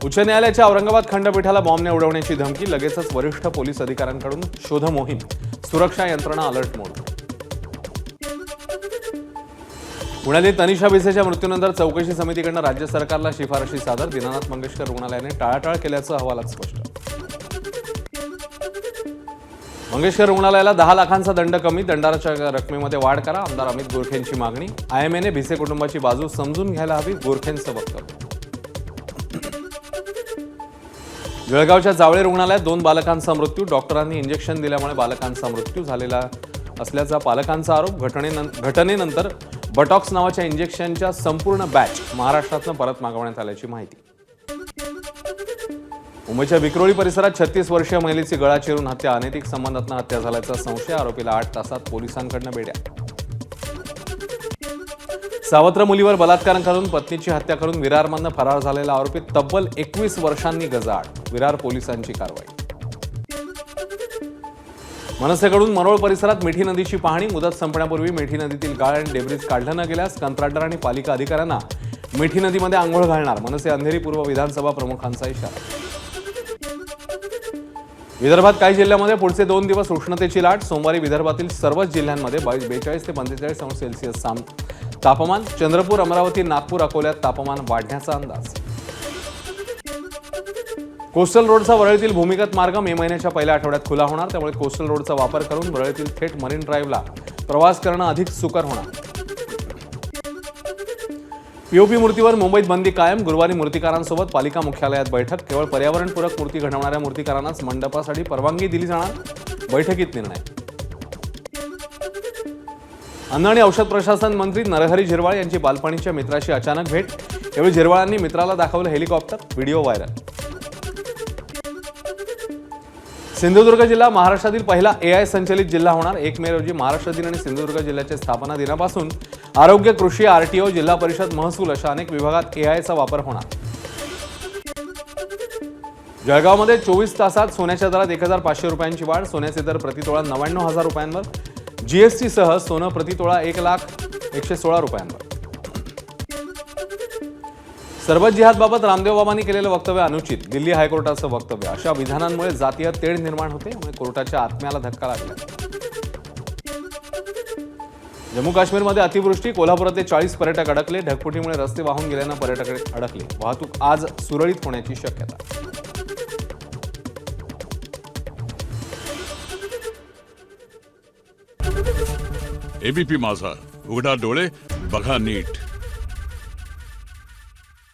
उच्च न्यायालयाच्या औरंगाबाद खंडपीठाला बॉम्बने उडवण्याची धमकी, लगेचच वरिष्ठ पोलीस अधिकाऱ्यांकडून शोध मोहीम, सुरक्षा यंत्रणा अलर्ट मोड. पुण्यातील तनिषा भिसेच्या मृत्यूनंतर चौकशी समितीकडून राज्य सरकारला शिफारशी सादर, दीनानाथ मंगेशकर रुग्णालयाने टाळाटाळ केल्याचं अहवालात स्पष्ट. मंगेशकर रुग्णालयाला 10 लाखांचा दंड कमी, दंडाच्या रकमेमध्ये वाढ करा, आमदार अमित गोरखेंची मागणी. आयएमएने भिसे कुटुंबाची बाजू समजून घ्यायला हवी, गोरखेंचं वक्तव्य. जळगावच्या जावळे रुग्णालयात 2 बालकांचा मृत्यू, डॉक्टरांनी इंजेक्शन दिल्यामुळे बालकांचा मृत्यू झालेला असल्याचा पालकांचा आरोप. घटनेनंतर बटॉक्स नावाच्या इंजेक्शनच्या संपूर्ण बॅच महाराष्ट्रातून परत मागवण्यात आल्याची माहिती. मुंबईच्या विक्रोळी परिसरात 36 वर्षीय महिलेची गळा चिरून हत्या, अनैतिक संबंधातून हत्या झाल्याचा संशय, आरोपीला 8 तासात पोलिसांकडून बेड्या. सावत्र मुलीवर बलात्कार करून पत्नीची हत्या करून विरारमधून फरार झालेला आरोपी तब्बल 21 वर्षांनी गजाआड, विरार पोलिसांची कारवाई. मनसेकडून मरोळ परिसरात मिठी नदीची पाहणी, मुदत संपण्यापूर्वी मिठी नदीतील गाळ आणि डेब्रिज काढलं न गेल्यास कंत्राटदार आणि पालिका अधिकाऱ्यांना मिठी नदीमध्ये आंघोळ घालणार, मनसे अंधेरी पूर्व विधानसभा प्रमुखांचा इशारा. विदर्भात काही जिल्ह्यांमध्ये पुढचे 2 दिवस उष्णतेची लाट, सोमवारी विदर्भातील सर्वच जिल्ह्यांमध्ये 42 ते 45 अंश सेल्सिअस तापमान. चंद्रपूर, अमरावती, नागपूर, अकोल्यात तापमान वाढण्याचा अंदाज. कोस्टल रोडचा वरळीतील भूमिगत मार्ग मे महिन्याच्या पहिल्या आठवड्यात खुला होणार, त्यामुळे कोस्टल रोडचा वापर करून वरळीतील थेट मरीन ड्राईव्हला प्रवास करणं अधिक सुकर होणार. पीओपी मूर्तीवर मुंबईत बंदी कायम, गुरुवारी मूर्तिकारांसोबत पालिका मुख्यालयात बैठक, केवळ पर्यावरणपूरक मूर्ती घडवणाऱ्या मूर्तिकारांनाच मंडपासाठी परवानगी दिली जाणार, बैठकीत निर्णय. अन्न आणि औषध प्रशासन मंत्री नरहरी झिरवाळ यांची बालपणीच्या मित्राशी अचानक भेट, यावेळी झिरवाळांनी मित्राला दाखवलं हेलिकॉप्टर, व्हिडिओ व्हायरल. सिंधुदुर्ग जिल्हा महाराष्ट्रातील पहिला AI संचलित जिल्हा होणार, 1 मे रोजी महाराष्ट्र दिन आणि सिंधुदुर्ग जिल्ह्याच्या स्थापना दिनापासून आरोग्य, कृषी, RTO, जिल्हा परिषद, महसूल अशा अनेक विभागात AIचा वापर होणार. जळगावमध्ये 24 तासात सोन्याच्या दरात 1500 रुपयांची वाढ, सोन्याचे दर प्रतितोळा 99,000 रुपयांवर, GST सह सोनं प्रतितोळा 1,01,16 रुपयांवर. सरबत जिहादबाबत रामदेव बाबांनी केलेलं वक्तव्य अनुचित, दिल्ली हायकोर्टाचं वक्तव्य. अशा विधानांमुळे जातीय तेढ निर्माण होते, त्यामुळे कोर्टाच्या आत्म्याला धक्का लागला. जम्मू काश्मीरमध्ये अतिवृष्टी, कोल्हापुरातले 40 पर्यटक अडकले, ढगफुटीमुळे रस्ते वाहून गेल्यानं पर्यटक अडकले, वाहतूक आज सुरळीत होण्याची शक्यता. एबीपी माझा, उघडा डोळे बघा नीट.